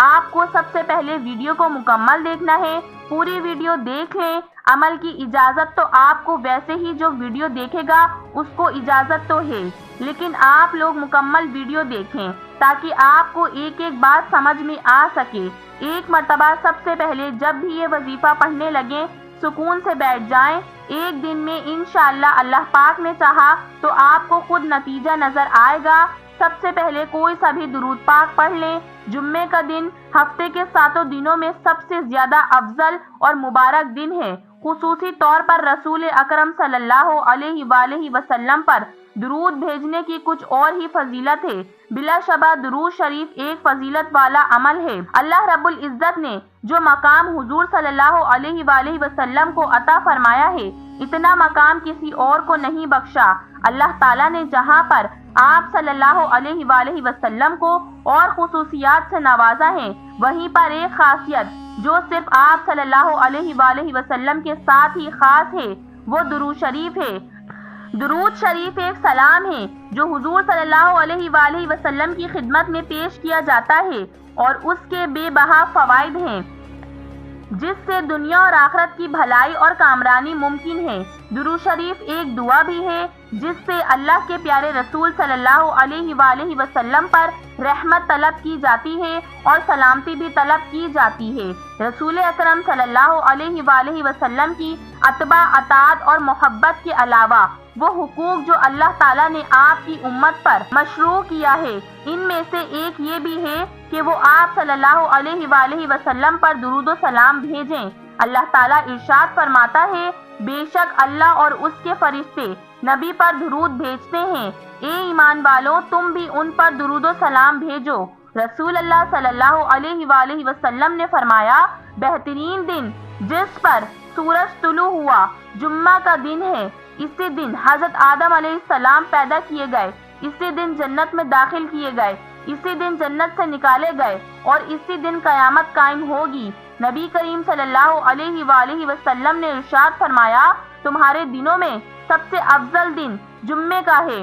آپ کو سب سے پہلے ویڈیو کو مکمل دیکھنا ہے۔ پوری ویڈیو دیکھ لیں۔ عمل کی اجازت تو آپ کو ویسے ہی جو ویڈیو دیکھے گا اس کو اجازت تو ہے، لیکن آپ لوگ مکمل ویڈیو دیکھیں تاکہ آپ کو ایک ایک بات سمجھ میں آ سکے۔ ایک مرتبہ سب سے پہلے جب بھی یہ وظیفہ پڑھنے لگیں سکون سے بیٹھ جائیں۔ ایک دن میں انشاءاللہ اللہ پاک نے چاہا تو آپ کو خود نتیجہ نظر آئے گا۔ سب سے پہلے کوئی سا بھی درود پاک پڑھ لیں۔ جمعے کا دن ہفتے کے 7 دنوں میں سب سے زیادہ افضل اور مبارک دن ہے۔ خصوصی طور پر رسول اکرم صلی اللہ علیہ وآلہ وسلم پر درود بھیجنے کی کچھ اور ہی فضیلت ہے۔ بلا شبہ درود شریف ایک فضیلت والا عمل ہے۔ اللہ رب العزت نے جو مقام حضور صلی اللہ علیہ وآلہ وسلم کو عطا فرمایا ہے، اتنا مقام کسی اور کو نہیں بخشا۔ اللہ تعالیٰ نے جہاں پر آپ صلی اللہ علیہ وآلہ وسلم کو اور خصوصیات سے نوازا ہے، وہیں پر ایک خاصیت جو صرف آپ صلی اللہ علیہ وآلہ وسلم کے ساتھ ہی خاص ہے، وہ درود شریف ہے۔ درود شریف ایک سلام ہے جو حضور صلی اللہ علیہ وآلہ وسلم کی خدمت میں پیش کیا جاتا ہے اور اس کے بے بہا فوائد ہیں، جس سے دنیا اور آخرت کی بھلائی اور کامرانی ممکن ہے۔ درود شریف ایک دعا بھی ہے جس سے اللہ کے پیارے رسول صلی اللہ علیہ وآلہ وسلم پر رحمت طلب کی جاتی ہے اور سلامتی بھی طلب کی جاتی ہے۔ رسول اکرم صلی اللہ علیہ وآلہ وسلم کی اتباع، اطاعت اور محبت کے علاوہ وہ حقوق جو اللہ تعالیٰ نے آپ کی امت پر مشروع کیا ہے، ان میں سے ایک یہ بھی ہے کہ وہ آپ صلی اللہ علیہ وآلہ وسلم پر درود و سلام بھیجیں۔ اللہ تعالیٰ ارشاد فرماتا ہے، بے شک اللہ اور اس کے فرشتے نبی پر درود بھیجتے ہیں، اے ایمان والو تم بھی ان پر درود و سلام بھیجو۔ رسول اللہ صلی اللہ علیہ وآلہ وسلم نے فرمایا، بہترین دن جس پر سورج طلوع ہوا جمعہ کا دن ہے۔ اسی دن حضرت آدم علیہ السلام پیدا کیے گئے، اسی دن جنت میں داخل کیے گئے، اسی دن جنت سے نکالے گئے اور اسی دن قیامت قائم ہوگی۔ نبی کریم صلی اللہ علیہ وآلہ وسلم نے ارشاد فرمایا، تمہارے دنوں میں سب سے افضل دن جمعے کا ہے،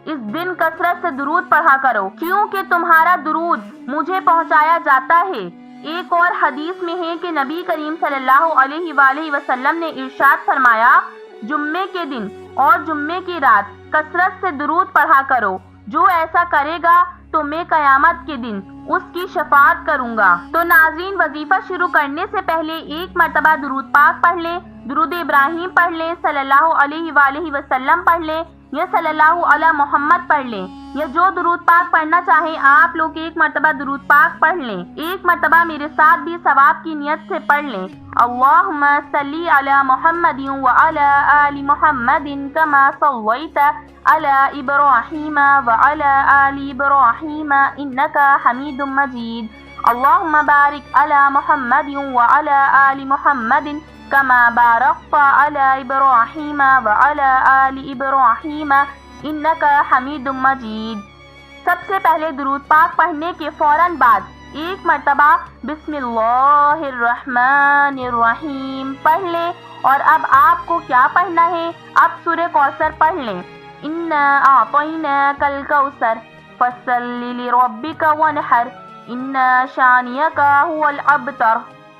اس دن کثرت سے درود پڑھا کرو کیونکہ تمہارا درود مجھے پہنچایا جاتا ہے۔ ایک اور حدیث میں ہے کہ نبی کریم صلی اللہ علیہ وآلہ وسلم نے ارشاد فرمایا، جمعے کے دن اور جمعے کی رات کثرت سے درود پڑھا کرو، جو ایسا کرے گا تو میں قیامت کے دن اس کی شفاعت کروں گا۔ تو ناظرین، وظیفہ شروع کرنے سے پہلے ایک مرتبہ درود پاک پڑھ لیں، درود ابراہیم پڑھ لیں، صلی اللہ علیہ وآلہ وسلم پڑھ لیں یا صلی اللہ علی محمد پڑھ لیں، یا جو درود پاک پڑھنا چاہیں آپ لوگ ایک مرتبہ درود پاک پڑھ لیں۔ ایک مرتبہ میرے ساتھ بھی ثواب کی نیت سے پڑھ لیں، اللہم صلی علی محمد وعلی آل محمد کما صلیت علی ابراہیم وعلی آل ابراہیم انکا حمید مجید، اللہم بارک علی محمد وعلی آل محمد کما بارکت علی ابراہیم وعلی آل ابراہیم انکا حمید مجید۔ سب سے پہلے درود پاک پڑھنے کے فوراً بعد ایک مرتبہ بسم اللہ الرحمن الرحیم پڑھ لیں، اور اب آپ کو کیا پڑھنا ہے؟ اب سورہ کوثر پڑھ لیں، انا اعطیناک الکوثر فصلی لربک وانحر ان شانئک هو الابتر۔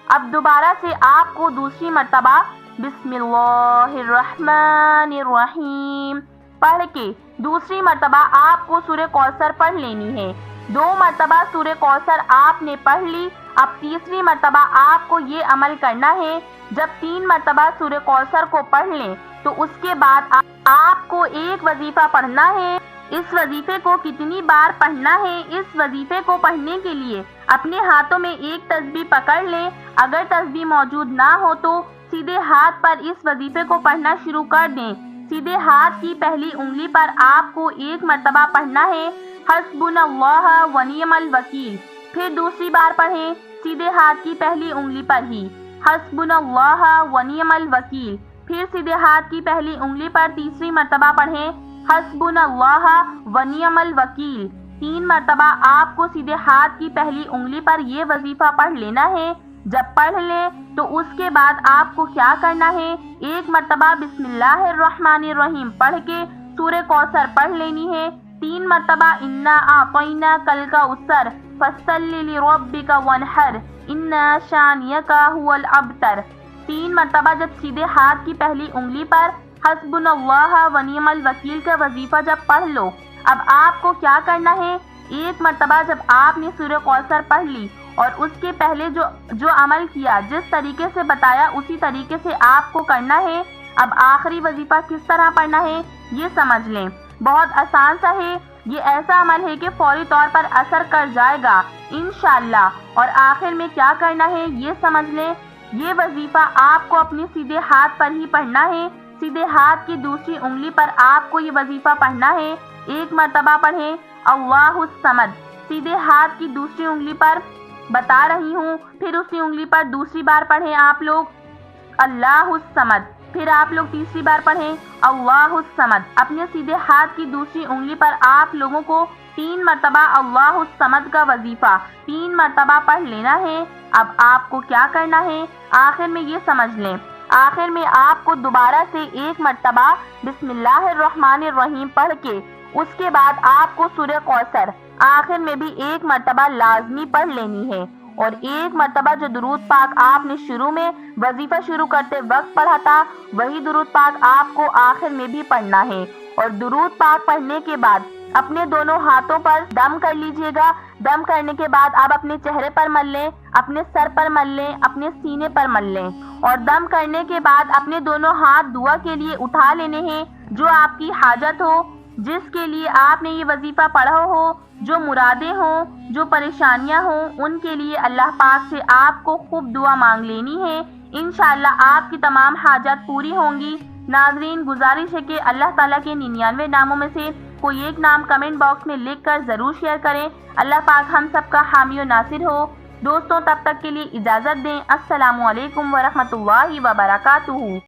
اب دوبارہ سے آپ کو دوسری مرتبہ بسم اللہ الرحمن الرحیم پڑھ کے دوسری مرتبہ آپ کو سورہ کوثر پڑھ لینی ہے۔ 2 مرتبہ سورہ کوثر آپ نے پڑھ لی۔ اب تیسری مرتبہ آپ کو یہ عمل کرنا ہے، جب 3 مرتبہ سورہ کوثر کو پڑھ لیں تو اس کے بعد آپ کو ایک وظیفہ پڑھنا ہے۔ اس وظیفے کو کتنی بار پڑھنا ہے؟ اس وظیفے کو پڑھنے کے لیے اپنے ہاتھوں میں ایک تسبیح پکڑ لیں، اگر تسبیح موجود نہ ہو تو سیدھے ہاتھ پر اس وظیفے کو پڑھنا شروع کر دیں۔ سیدھے ہاتھ کی پہلی انگلی پر آپ کو ایک مرتبہ پڑھنا ہے، حسبنا اللہ ونعم الوکیل۔ پھر دوسری بار پڑھیں سیدھے ہاتھ کی پہلی انگلی پر ہی، حسبنا اللہ ونعم الوکیل۔ پھر سیدھے ہاتھ کی پہلی انگلی پر تیسری مرتبہ پڑھیں، حسبنا اللہ ونعم الوکیل۔ 3 مرتبہ آپ کو سیدھے ہاتھ کی پہلی انگلی پر یہ وظیفہ پڑھ لینا ہے۔ جب پڑھ لیں تو اس کے بعد آپ کو کیا کرنا ہے؟ ایک مرتبہ بسم اللہ الرحمن الرحیم پڑھ کے سورہ کوثر پڑھ لینی ہے۔ 3 مرتبہ انا اعطیناک الکوثر فصلی لربک وانحر ان شانئک هو الابتر۔ 3 مرتبہ جب سیدھے ہاتھ کی پہلی انگلی پر حسبنا اللہ و نعم الوکیل کا وظیفہ جب پڑھ لو۔ اب آپ کو کیا کرنا ہے؟ 1 مرتبہ جب آپ نے سورہ کوثر پڑھ لی اور اس کے پہلے جو عمل کیا، جس طریقے سے بتایا اسی طریقے سے آپ کو کرنا ہے۔ اب آخری وظیفہ کس طرح پڑھنا ہے یہ سمجھ لیں، بہت آسان سا ہے۔ یہ ایسا عمل ہے کہ فوری طور پر اثر کر جائے گا انشاءاللہ۔ اور آخر میں کیا کرنا ہے یہ سمجھ لیں، یہ وظیفہ آپ کو اپنے سیدھے ہاتھ پر ہی پڑھنا ہے۔ سیدھے ہاتھ کی دوسری انگلی پر آپ کو یہ وظیفہ پڑھنا ہے۔ 1 مرتبہ پڑھیں اللہ الصمد، سیدھے ہاتھ کی دوسری انگلی پر بتا رہی ہوں، پھر اسی انگلی پر دوسری بار پڑھیں آپ لوگ اللہ الصمد، پھر آپ لوگ تیسری بار پڑھیں اللہ الصمد۔ اپنے سیدھے ہاتھ کی دوسری انگلی پر آپ لوگوں کو 3 مرتبہ اللہ الصمد کا وظیفہ 3 مرتبہ پڑھ لینا ہے۔ اب آپ کو کیا کرنا ہے آخر میں یہ سمجھ لیں، آخر میں آپ کو دوبارہ سے 1 مرتبہ بسم اللہ الرحمن الرحیم پڑھ کے اس کے بعد آپ کو سورہ کوثر آخر میں بھی 1 مرتبہ لازمی پڑھ لینی ہے، اور 1 مرتبہ جو درود پاک آپ نے شروع میں وظیفہ شروع کرتے وقت پڑھا تھا وہی درود پاک آپ کو آخر میں بھی پڑھنا ہے۔ اور درود پاک پڑھنے کے بعد اپنے دونوں ہاتھوں پر دم کر لیجئے گا۔ دم کرنے کے بعد آپ اپنے چہرے پر مل لیں، اپنے سر پر مل لیں، اپنے سینے پر مل لیں، اور دم کرنے کے بعد اپنے دونوں ہاتھ دعا کے لیے اٹھا لینے ہیں۔ جو آپ کی حاجت ہو، جس کے لیے آپ نے یہ وظیفہ پڑھا ہو، جو مرادیں ہوں، جو پریشانیاں ہوں، ان کے لیے اللہ پاک سے آپ کو خوب دعا مانگ لینی ہے۔ انشاءاللہ آپ کی تمام حاجات پوری ہوں گی۔ ناظرین، گزارش ہے کہ اللہ تعالیٰ کے 99 ناموں میں سے کوئی ایک نام کمنٹ باکس میں لکھ کر ضرور شیئر کریں۔ اللہ پاک ہم سب کا حامی و ناصر ہو۔ دوستوں، تب تک کے لیے اجازت دیں۔ السلام علیکم ورحمۃ اللہ وبرکاتہ۔